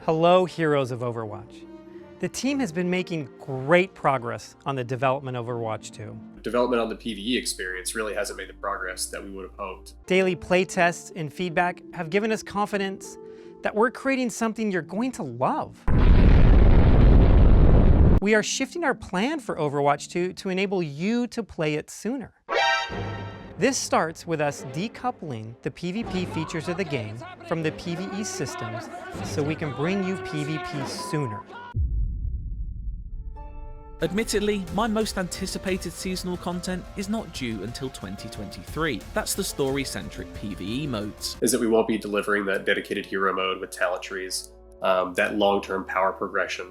Hello, heroes of Overwatch. The team has been making great progress on the development of Overwatch 2. Development on the PVE experience really hasn't made the progress that we would have hoped. Daily playtests and feedback have given us confidence that we're creating something you're going to love. We are shifting our plan for Overwatch 2 to enable you to play it sooner. This starts with us decoupling the PvP features of the game from the PvE systems so we can bring you PvP sooner. Admittedly, my most anticipated seasonal content is not due until 2023. That's the story-centric PvE modes. Is that we won't be delivering that dedicated hero mode with talent trees, that long-term power progression.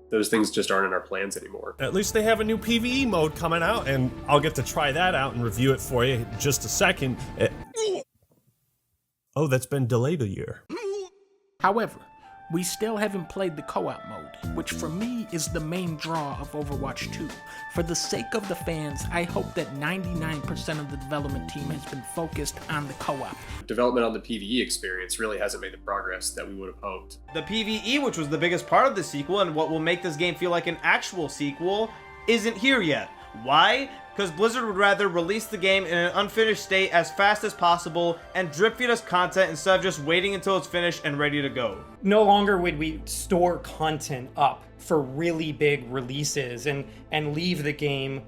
Those things just aren't in our plans anymore. At least they have a new PvE mode coming out, and I'll get to try that out and review it for you in just a second. Oh, that's been delayed a year. However, we still haven't played the co-op mode, which for me is the main draw of Overwatch 2. For the sake of the fans, I hope that 99% of the development team has been focused on the co-op. Development on the PvE experience really hasn't made the progress that we would have hoped. The PVE, which was the biggest part of the sequel and what will make this game feel like an actual sequel, isn't here yet. Why? Because Blizzard would rather release the game in an unfinished state as fast as possible and drip feed us content instead of just waiting until it's finished and ready to go. No longer would we store content up for really big releases and leave the game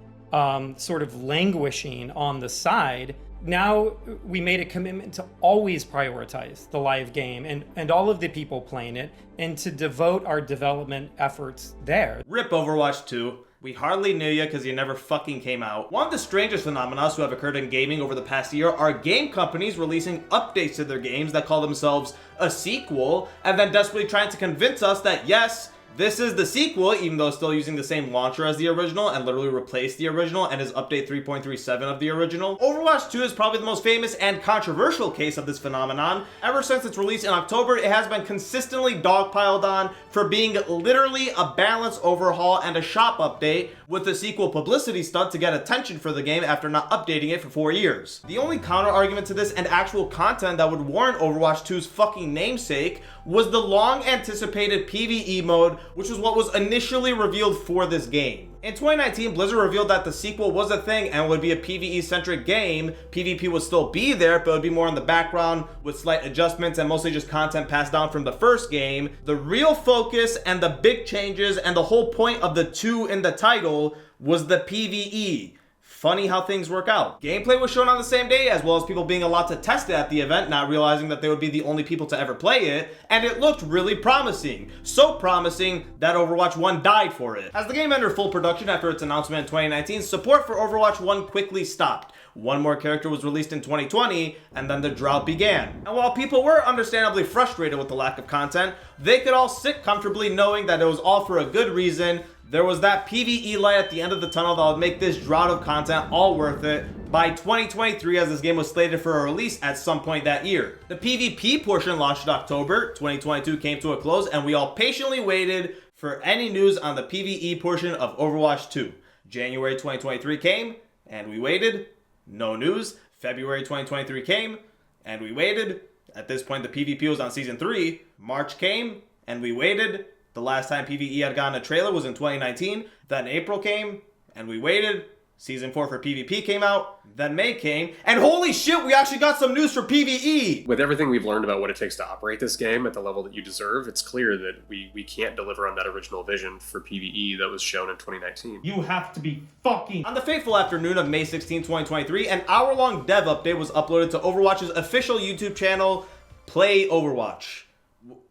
sort of languishing on the side. Now we made a commitment to always prioritize the live game and all of the people playing it and to devote our development efforts there. RIP Overwatch 2. We hardly knew you because you never fucking came out. One of the strangest phenomena to have occurred in gaming over the past year are game companies releasing updates to their games that call themselves a sequel, and then desperately trying to convince us that yes, this is the sequel, even though it's still using the same launcher as the original and literally replaced the original and is update 3.37 of the original. Overwatch 2 is probably the most famous and controversial case of this phenomenon. Ever since its release in October, it has been consistently dogpiled on for being literally a balance overhaul and a shop update with a sequel publicity stunt to get attention for the game after not updating it for 4 years. The only counter argument to this and actual content that would warrant Overwatch 2's fucking namesake was the long anticipated PvE mode, which was what was initially revealed for this game. In 2019, Blizzard revealed that the sequel was a thing and would be a PvE-centric game. PvP would still be there, but it would be more in the background with slight adjustments and mostly just content passed down from the first game. The real focus and the big changes and the whole point of the 2 in the title was the PvE. Funny how things work out. Gameplay was shown on the same day, as well as people being allowed to test it at the event, not realizing that they would be the only people to ever play it, and it looked really promising. So promising that Overwatch 1 died for it. As the game entered full production after its announcement in 2019, support for Overwatch 1 quickly stopped. One more character was released in 2020, and then the drought began. And while people were understandably frustrated with the lack of content, they could all sit comfortably knowing that it was all for a good reason. There was that PvE light at the end of the tunnel that would make this drought of content all worth it by 2023, as this game was slated for a release at some point that year. The PvP portion launched in October, 2022 came to a close, and we all patiently waited for any news on the PvE portion of Overwatch 2. January 2023 came, and we waited. No news. February 2023 came, and we waited. At this point, the PvP was on Season 3. March came, and we waited. The last time PvE had gotten a trailer was in 2019. Then April came, and we waited. Season 4 for PvP came out. Then May came, and holy shit, we actually got some news for PvE! With everything we've learned about what it takes to operate this game at the level that you deserve, it's clear that we can't deliver on that original vision for PvE that was shown in 2019. You have to be fucking... On the fateful afternoon of May 16, 2023, an hour-long dev update was uploaded to Overwatch's official YouTube channel, Play Overwatch.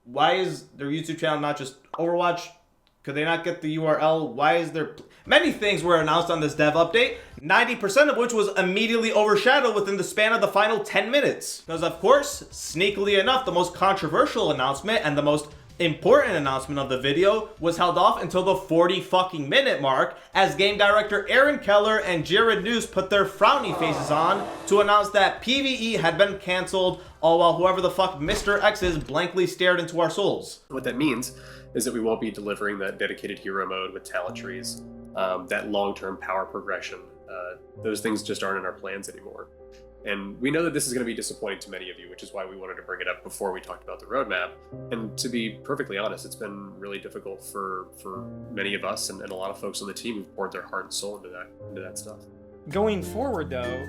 Why is their YouTube channel not just Overwatch? Could they not get the URL? Why is there... Many things were announced on this dev update, 90% of which was immediately overshadowed within the span of the final 10 minutes. Because of course, sneakily enough, the most controversial announcement and the most important announcement of the video was held off until the 40 fucking minute mark, as game director Aaron Keller and Jared News put their frowny faces on to announce that PvE had been cancelled, all while whoever the fuck Mr. X is blankly stared into our souls. What that means is that we won't be delivering that dedicated hero mode with talent trees, that long-term power progression. Those things just aren't in our plans anymore. And we know that this is going to be disappointing to many of you, which is why we wanted to bring it up before we talked about the roadmap. And to be perfectly honest, it's been really difficult for many of us and a lot of folks on the team who've poured their heart and soul into that stuff. Going forward, though,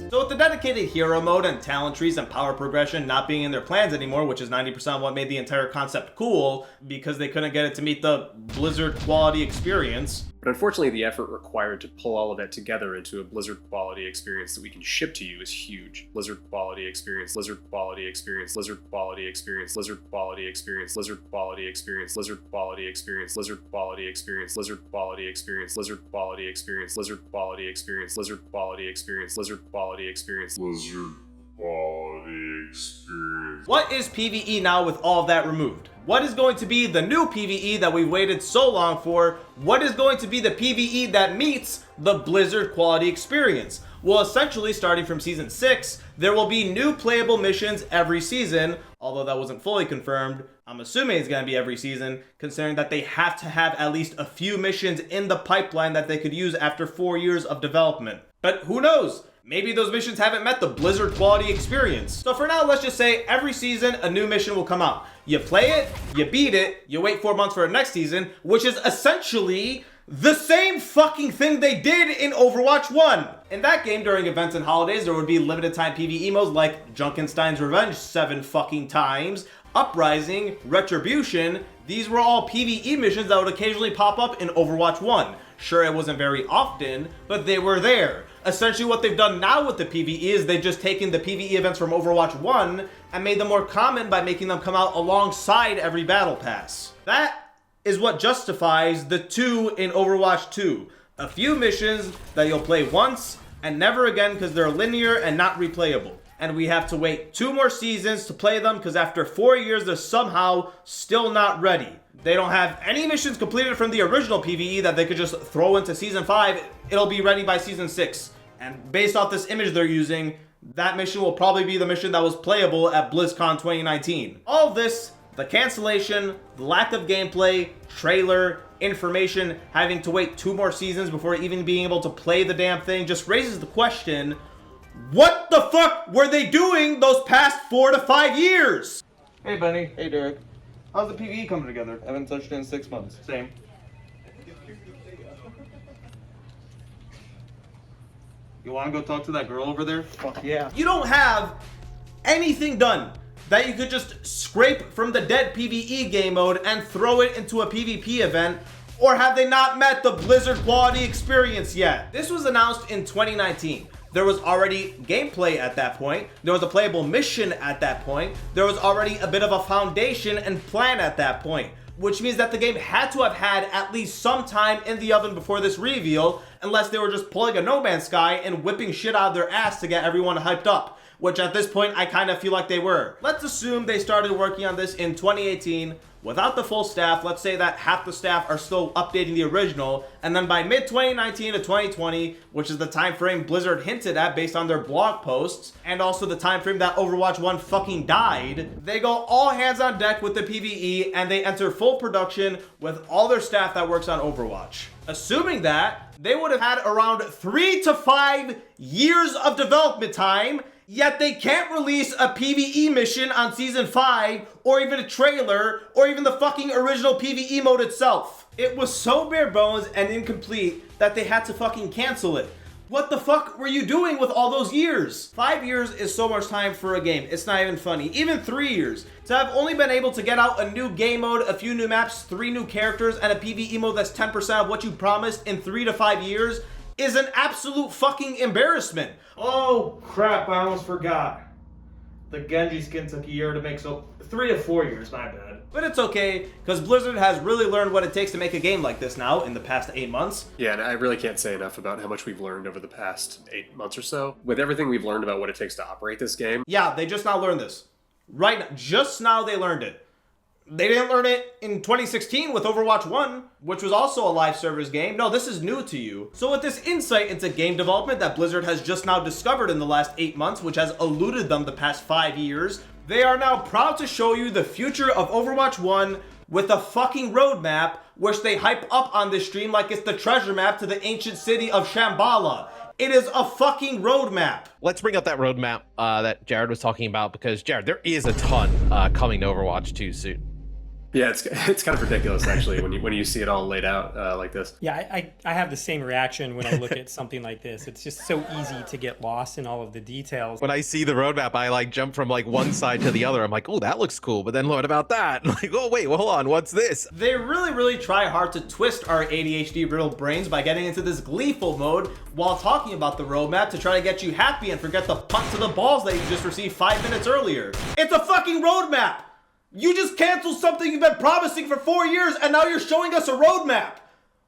So with the dedicated hero mode and talent trees and power progression not being in their plans anymore, which is 90% of what made the entire concept cool, because they couldn't get it to meet the Blizzard quality experience. But unfortunately, the effort required to pull all of that together into a Blizzard quality experience that we can ship to you is huge. Blizzard quality experience, Blizzard quality experience, Blizzard quality experience, Blizzard quality experience, Blizzard quality experience, Blizzard quality experience, Blizzard quality experience, Blizzard quality experience, Blizzard quality experience, Blizzard quality experience, Blizzard quality experience, Blizzard quality experience, Blizzard quality experience. What is PvE now with all of that removed? What is going to be the new PvE that we've waited so long for? What is going to be the PvE that meets the Blizzard quality experience? Well, essentially, starting from Season 6, there will be new playable missions every season, although that wasn't fully confirmed. I'm assuming it's going to be every season, considering that they have to have at least a few missions in the pipeline that they could use after 4 years of development. But who knows? Maybe those missions haven't met the Blizzard quality experience. So for now, let's just say every season a new mission will come out. You play it, you beat it, you wait 4 months for the next season, which is essentially the same fucking thing they did in Overwatch 1. In that game, during events and holidays, there would be limited time PvE modes like Junkenstein's Revenge 7 fucking times, Uprising, Retribution. These were all PvE missions that would occasionally pop up in Overwatch 1. Sure, it wasn't very often, but they were there. Essentially what they've done now with the PvE is they've just taken the PvE events from Overwatch 1 and made them more common by making them come out alongside every battle pass. That is what justifies the 2 in Overwatch 2. A few missions that you'll play once and never again because they're linear and not replayable. And we have to wait 2 more seasons to play them because after 4 years they're somehow still not ready. They don't have any missions completed from the original PvE that they could just throw into Season 5. It'll be ready by Season 6. And based off this image they're using, that mission will probably be the mission that was playable at BlizzCon 2019. All of this, the cancellation, the lack of gameplay, trailer, information, having to wait 2 more seasons before even being able to play the damn thing just raises the question, what the fuck were they doing those past 4 to 5 years? Hey Benny. Hey Derek. How's the PvE coming together? Haven't touched it in 6 months. Same. You wanna go talk to that girl over there? Fuck yeah. You don't have anything done that you could just scrape from the dead PvE game mode and throw it into a PvP event, or have they not met the Blizzard quality experience yet? This was announced in 2019. There was already gameplay at that point. There was a playable mission at that point. There was already a bit of a foundation and plan at that point, which means that the game had to have had at least some time in the oven before this reveal, unless they were just pulling a No Man's Sky and whipping shit out of their ass to get everyone hyped up, which at this point I kind of feel like they were. Let's assume they started working on this in 2018 without the full staff. Let's say that half the staff are still updating the original, and then by mid-2019 to 2020, which is the time frame Blizzard hinted at based on their blog posts, and also the time frame that Overwatch 1 fucking died, they go all hands on deck with the PvE and they enter full production with all their staff that works on Overwatch. Assuming that, they would have had around 3 to 5 years of development time, yet they can't release a PvE mission on Season 5, or even a trailer, or even the fucking original PvE mode itself. It was so bare bones and incomplete that they had to fucking cancel it. What the fuck were you doing with all those years? 5 years is so much time for a game, it's not even funny. Even 3 years. To have only been able to get out a new game mode, a few new maps, 3 new characters, and a PvE mode that's 10% of what you promised in 3 to 5 years is an absolute fucking embarrassment. Oh crap, I almost forgot. The Genji skin took a year to make, so 3 to 4 years, my bad. But it's okay, because Blizzard has really learned what it takes to make a game like this now in the past 8 months. Yeah, and I really can't say enough about how much we've learned over the past 8 months or so. With everything we've learned about what it takes to operate this game. Yeah, they just now learned this. Right now, just now they learned it. They didn't learn it in 2016 with Overwatch 1, which was also a live service game. No, this is new to you. So with this insight into game development that Blizzard has just now discovered in the last 8 months, which has eluded them the past 5 years, they are now proud to show you the future of Overwatch 1 with a fucking roadmap, which they hype up on this stream like it's the treasure map to the ancient city of Shambhala. It is a fucking roadmap. Let's bring up that roadmap that Jared was talking about, because Jared, there is a ton coming to Overwatch 2 soon. Yeah, it's kind of ridiculous actually when you see it all laid out like this. Yeah, I have the same reaction when I look at something like this. It's just so easy to get lost in all of the details. When I see the roadmap, I like jump from like one side to the other. I'm like, oh, that looks cool. But then what about that? Like, oh, wait, well, hold on. What's this? They really, really try hard to twist our ADHD riddled brains by getting into this gleeful mode while talking about the roadmap to try to get you happy and forget the punt to the balls that you just received 5 minutes earlier. It's a fucking roadmap! You just canceled something you've been promising for 4 years and now you're showing us a roadmap.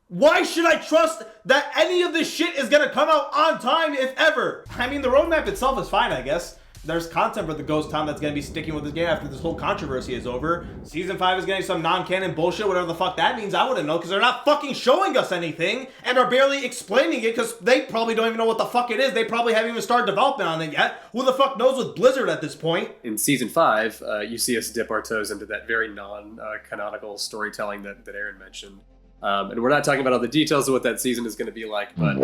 Why should I trust that any of this shit is gonna come out on time, if ever? I mean, the roadmap itself is fine, I guess. There's content for the ghost town that's gonna be sticking with this game after this whole controversy is over. Season 5 is getting some non-canon bullshit, whatever the fuck that means, I wouldn't know, because they're not fucking showing us anything, and are barely explaining it, because they probably don't even know what the fuck it is. They probably haven't even started development on it yet. Who the fuck knows with Blizzard at this point? In Season 5, you see us dip our toes into that very non-canonical storytelling that Aaron mentioned. And we're not talking about all the details of what that season is going to be like, but...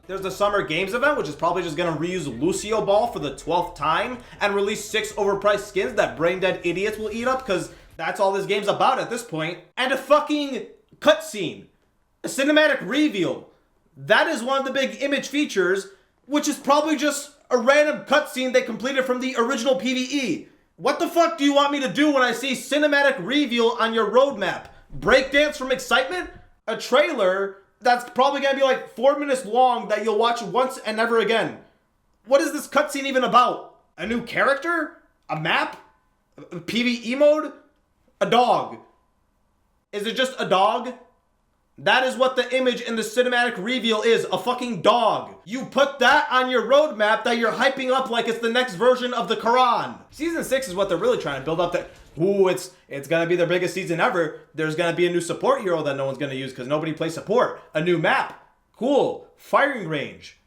There's the Summer Games event, which is probably just going to reuse Lucio Ball for the 12th time and release 6 overpriced skins that brain-dead idiots will eat up, because that's all this game's about at this point. And a fucking cutscene. A cinematic reveal. That is one of the big image features, which is probably just a random cutscene they completed from the original PVE. What the fuck do you want me to do when I see cinematic reveal on your roadmap? Breakdance from excitement? A trailer that's probably gonna be like 4 minutes long that you'll watch once and never again. What is this cutscene even about? A new character? A map? A PvE mode? A dog. Is it just a dog? That is what the image in the cinematic reveal is, a fucking dog. You put that on your roadmap that you're hyping up like it's the next version of the Quran. Season 6 is what they're really trying to build up, that, ooh, it's gonna be their biggest season ever. There's gonna be a new support hero that no one's gonna use because nobody plays support. A new map. Cool. Firing range.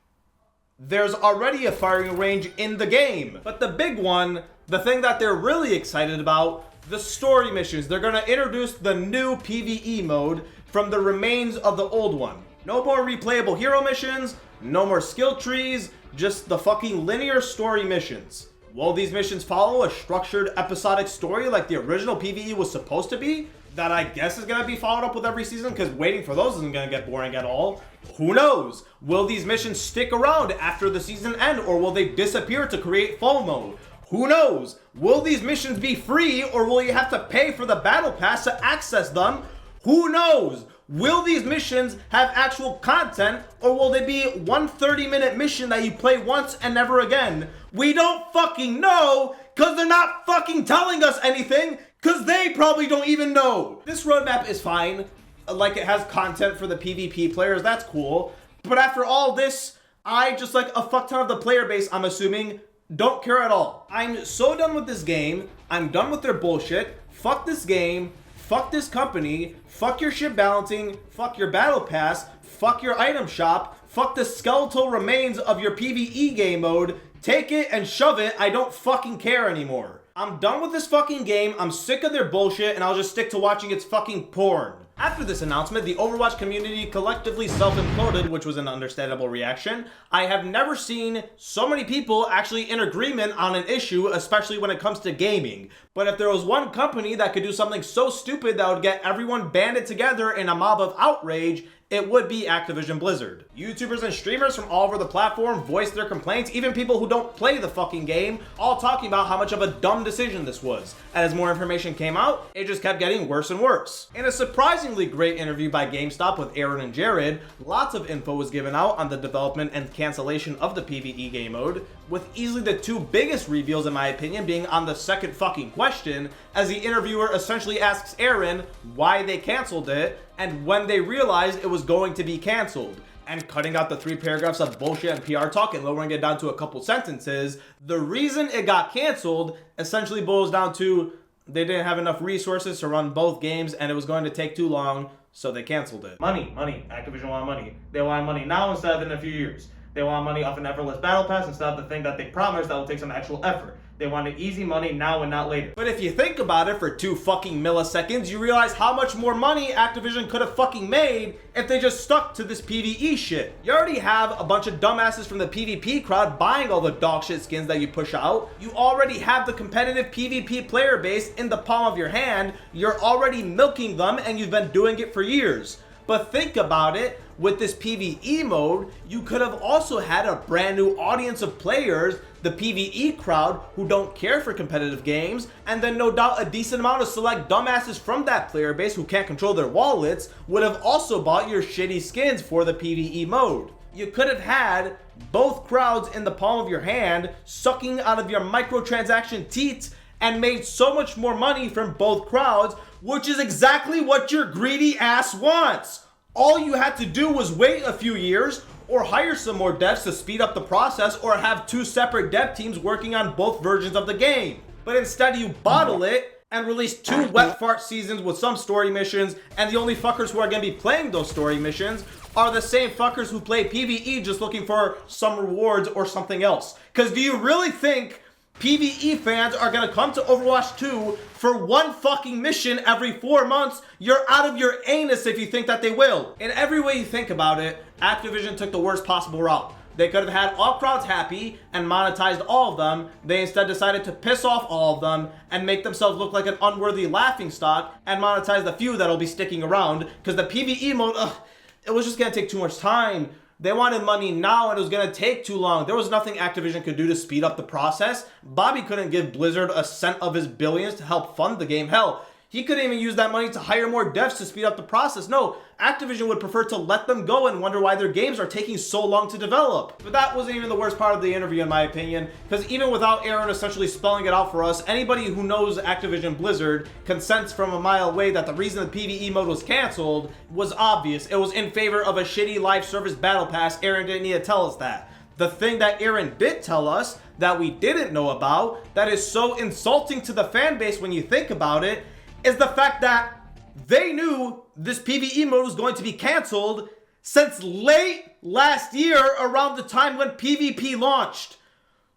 There's already a firing range in the game. But the big one, the thing that they're really excited about, the story missions. They're gonna introduce the new PvE mode from the remains of the old one. No more replayable hero missions, no more skill trees, just the fucking linear story missions. Will these missions follow a structured episodic story like the original PvE was supposed to be? That I guess is gonna be followed up with every season, because waiting for those isn't gonna get boring at all. Who knows? Will these missions stick around after the season end, or will they disappear to create FOMO? Who knows? Will these missions be free, or will you have to pay for the battle pass to access them? Who knows? Will these missions have actual content, or will they be one 30-minute mission that you play once and never again? We don't fucking know, because they're not fucking telling us anything, because they probably don't even know. This roadmap is fine. Like, it has content for the PvP players, that's cool. But after all this, I, just like a fuck ton of the player base, I'm assuming, don't care at all. I'm so done with this game. I'm done with their bullshit. Fuck this game. Fuck this company, fuck your ship balancing, fuck your battle pass, fuck your item shop, fuck the skeletal remains of your PvE game mode, take it and shove it, I don't fucking care anymore. I'm done with this fucking game, I'm sick of their bullshit, and I'll just stick to watching its fucking porn. After this announcement, the Overwatch community collectively self-imploded, which was an understandable reaction. I have never seen so many people actually in agreement on an issue, especially when it comes to gaming. But if there was one company that could do something so stupid that would get everyone banded together in a mob of outrage, it would be Activision Blizzard. YouTubers and streamers from all over the platform voiced their complaints, even people who don't play the fucking game, all talking about how much of a dumb decision this was. As more information came out, it just kept getting worse and worse. In a surprisingly great interview by GameStop with Aaron and Jared, lots of info was given out on the development and cancellation of the PvE game mode, with easily the two biggest reveals in my opinion being on the second fucking question, as the interviewer essentially asks Aaron why they canceled it, and when they realized it was going to be canceled. And cutting out the 3 paragraphs of bullshit and PR talk and lowering it down to a couple sentences, the reason it got canceled essentially boils down to they didn't have enough resources to run both games and it was going to take too long, so they canceled it. Money. Activision want money. They want money now instead of in a few years. They want money off an effortless battle pass instead of the thing that they promised that will take some actual effort. They wanted easy money now and not later. But if you think about it for 2 fucking milliseconds, you realize how much more money Activision could have fucking made if they just stuck to this PvE shit. You already have a bunch of dumbasses from the PvP crowd buying all the dog shit skins that you push out. You already have the competitive PvP player base in the palm of your hand. You're already milking them, and you've been doing it for years. But think about it, with this PvE mode, you could have also had a brand new audience of players, the PvE crowd who don't care for competitive games, and then no doubt a decent amount of select dumbasses from that player base who can't control their wallets would have also bought your shitty skins for the PvE mode. You could have had both crowds in the palm of your hand, sucking out of your microtransaction teats, and made so much more money from both crowds, which is exactly what your greedy ass wants. All you had to do was wait a few years, or hire some more devs to speed up the process, or have 2 separate dev teams working on both versions of the game. But instead you bottle it and release 2 wet fart seasons with some story missions, and the only fuckers who are going to be playing those story missions are the same fuckers who play PvE just looking for some rewards or something else. Because do you really think PvE fans are gonna come to Overwatch 2 for 1 fucking mission every 4 months? You're out of your anus if you think that they will. In every way you think about it, Activision took the worst possible route. They could have had all crowds happy and monetized all of them. They instead decided to piss off all of them and make themselves look like an unworthy laughingstock and monetize the few that'll be sticking around, because the PvE mode, it was just gonna take too much time. They wanted money now, and it was going to take too long. There was nothing Activision could do to speed up the process. Bobby couldn't give Blizzard a cent of his billions to help fund the game. Hell, he couldn't even use that money to hire more devs to speed up the process. No, Activision would prefer to let them go and wonder why their games are taking so long to develop. But that wasn't even the worst part of the interview, in my opinion, because even without Aaron essentially spelling it out for us, anybody who knows Activision Blizzard can sense from a mile away that the reason the PvE mode was canceled was obvious. It was in favor of a shitty live service battle pass. Aaron didn't need to tell us that. The thing that Aaron did tell us that we didn't know about, that is so insulting to the fan base when you think about it, is the fact that they knew this PvE mode was going to be canceled since late last year, around the time when PvP launched.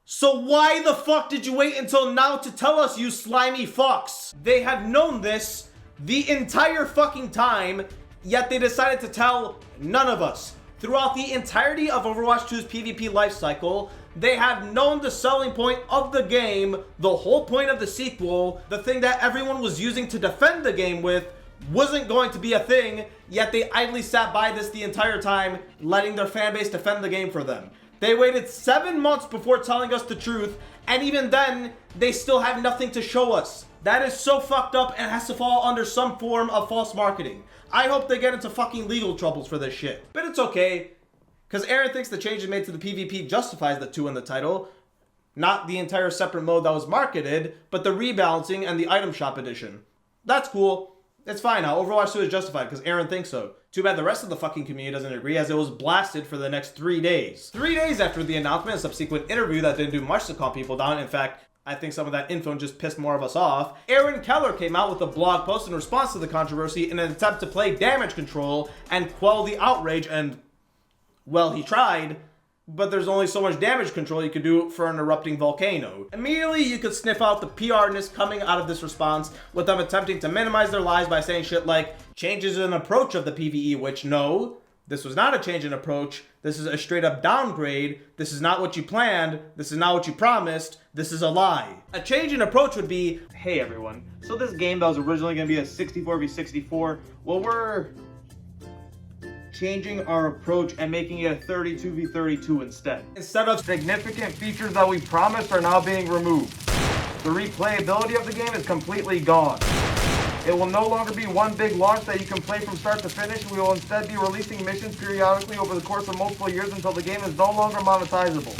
So why the fuck did you wait until now to tell us, you slimy fucks? They have known this the entire fucking time, yet they decided to tell none of us. Throughout the entirety of Overwatch 2's PvP lifecycle, they have known the selling point of the game, the whole point of the sequel, the thing that everyone was using to defend the game with, wasn't going to be a thing, yet they idly sat by this the entire time, letting their fan base defend the game for them. They waited 7 months before telling us the truth, and even then, they still have nothing to show us. That is so fucked up and has to fall under some form of false marketing. I hope they get into fucking legal troubles for this shit. But it's okay, because Aaron thinks the changes made to the PvP justifies the 2 in the title. Not the entire separate mode that was marketed, but the rebalancing and the item shop edition. That's cool. It's fine now. Overwatch 2 is justified because Aaron thinks so. Too bad the rest of the fucking community doesn't agree, as it was blasted for the next 3 days. 3 days after the announcement and subsequent interview that didn't do much to calm people down. In fact, I think some of that info just pissed more of us off. Aaron Keller came out with a blog post in response to the controversy in an attempt to play damage control and quell the outrage, and, well, he tried, but there's only so much damage control you could do for an erupting volcano. Immediately, you could sniff out the PR-ness coming out of this response, with them attempting to minimize their lies by saying shit like, changes in approach of the PvE, which no, this was not a change in approach. This is a straight up downgrade. This is not what you planned. This is not what you promised. This is a lie. A change in approach would be, Hey everyone, so this game that was originally going to be a 64v64, well, we're changing our approach and making it a 32v32 instead. instead of Significant features that we promised are now being removed. The replayability of the game is completely gone. It will no longer be one big launch that you can play from start to finish. We will instead be releasing missions periodically over the course of multiple years until the game is no longer monetizable.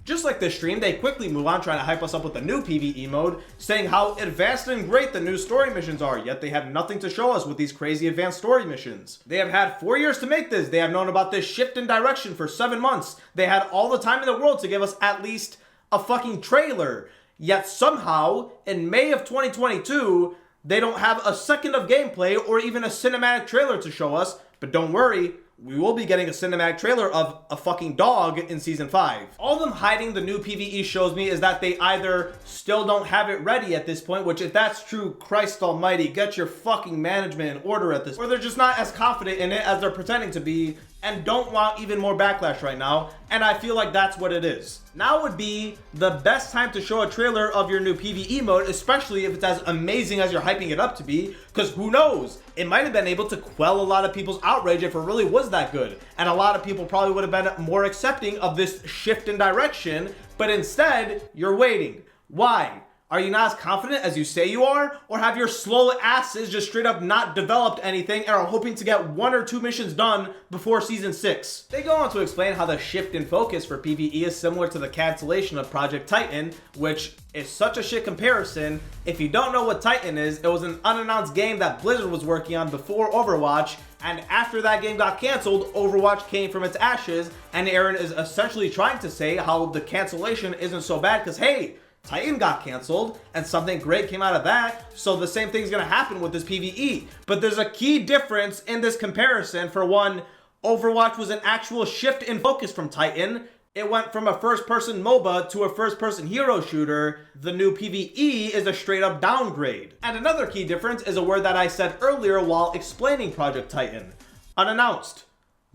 Just like this stream, they quickly move on trying to hype us up with the new PvE mode, saying how advanced and great the new story missions are, yet they have nothing to show us with these crazy advanced story missions. They have had 4 years to make this. They have known about this shift in direction for 7 months. They had all the time in the world to give us at least a fucking trailer. Yet somehow, in May of 2022, they don't have a second of gameplay or even a cinematic trailer to show us. But don't worry, we will be getting a cinematic trailer of a fucking dog in Season 5. All them hiding the new PvE shows me is that they either still don't have it ready at this point, which if that's true, Christ almighty, get your fucking management in order at this, or they're just not as confident in it as they're pretending to be, and don't want even more backlash right now, and I feel like that's what it is. Now would be the best time to show a trailer of your new PvE mode, especially if it's as amazing as you're hyping it up to be, because who knows, it might have been able to quell a lot of people's outrage if it really was that good, and a lot of people probably would have been more accepting of this shift in direction, but instead, you're waiting. Why? Are you not as confident as you say you are? Or have your slow asses just straight up not developed anything and are hoping to get 1 or 2 missions done before Season 6? They go on to explain how the shift in focus for PvE is similar to the cancellation of Project Titan, which is such a shit comparison. If you don't know what Titan is, it was an unannounced game that Blizzard was working on before Overwatch, and after that game got canceled, Overwatch came from its ashes, and Aaron is essentially trying to say how the cancellation isn't so bad because, hey, Titan got canceled and something great came out of that, so the same thing's gonna happen with this PvE. But there's a key difference in this comparison. For one, Overwatch was an actual shift in focus from Titan. It went from a first-person MOBA to a first-person hero shooter. The new PvE is a straight-up downgrade. And another key difference is a word that I said earlier while explaining Project Titan. Unannounced.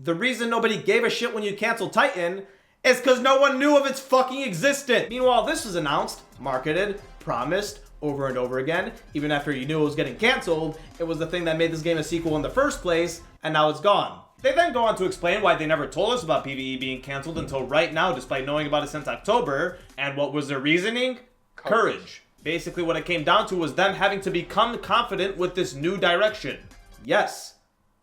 The reason nobody gave a shit when you canceled Titan is because no one knew of its fucking existence. Meanwhile, this was announced, marketed, promised over and over again. Even after you knew it was getting canceled, it was the thing that made this game a sequel in the first place, and now it's gone. They then go on to explain why they never told us about PvE being canceled until right now, despite knowing about it since October. And what was their reasoning? Courage. Basically, what it came down to was them having to become confident with this new direction. Yes,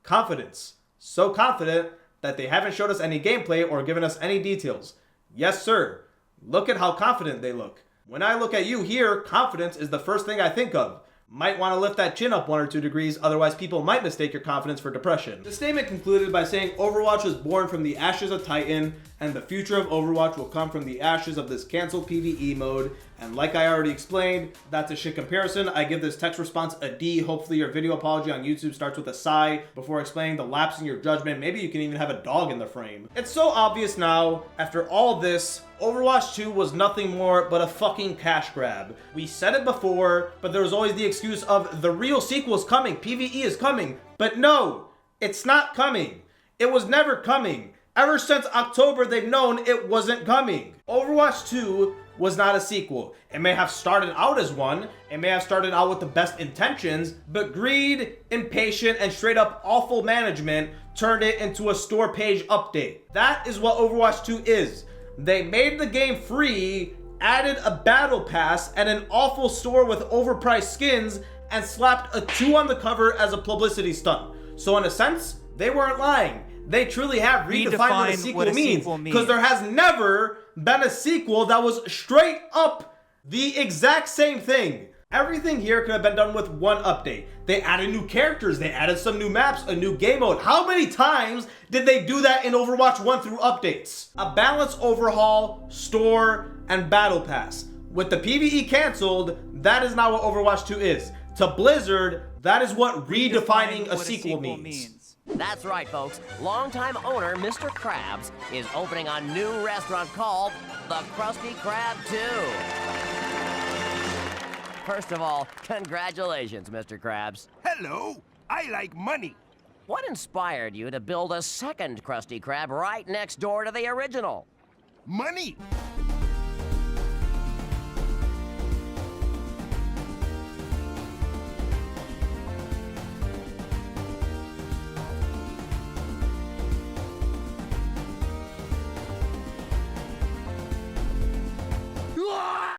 confidence. So confident that they haven't showed us any gameplay or given us any details. Yes, sir. Look at how confident they look. When I look at you here, confidence is the first thing I think of. Might want to lift that chin up 1 or 2 degrees, otherwise people might mistake your confidence for depression. The statement concluded by saying Overwatch was born from the ashes of Titan, and the future of Overwatch will come from the ashes of this canceled PvE mode. And like I already explained, that's a shit comparison. I give this text response a D. Hopefully your video apology on YouTube starts with a sigh before explaining the lapse in your judgment. Maybe you can even have a dog in the frame. It's so obvious now, after all this, Overwatch 2 was nothing more but a fucking cash grab. We said it before, but there was always the excuse of the real sequel is coming, PvE is coming. But no, it's not coming. It was never coming. Ever since October, they've known it wasn't coming. Overwatch 2 was not a sequel. It may have started out as one, it may have started out with the best intentions, but greed, impatience, and straight up awful management turned it into a store page update. That is what Overwatch 2 is. They made the game free, added a battle pass, and an awful store with overpriced skins, and slapped a 2 on the cover as a publicity stunt. So in a sense, they weren't lying. They truly have redefined what a sequel means, because there has never been a sequel that was straight up the exact same thing. Everything here could have been done with one update. They added new characters, they added some new maps, a new game mode. How many times did they do that in Overwatch 1 through updates? A balanced overhaul, store, and battle pass. With the PvE canceled, that is not what Overwatch 2 is. To Blizzard, that is what redefining a sequel means. That's right, folks. Longtime owner Mr. Krabs is opening a new restaurant called the Krusty Krab 2. First of all, congratulations, Mr. Krabs. Hello, I like money. What inspired you to build a second Krusty Krab right next door to the original? Money.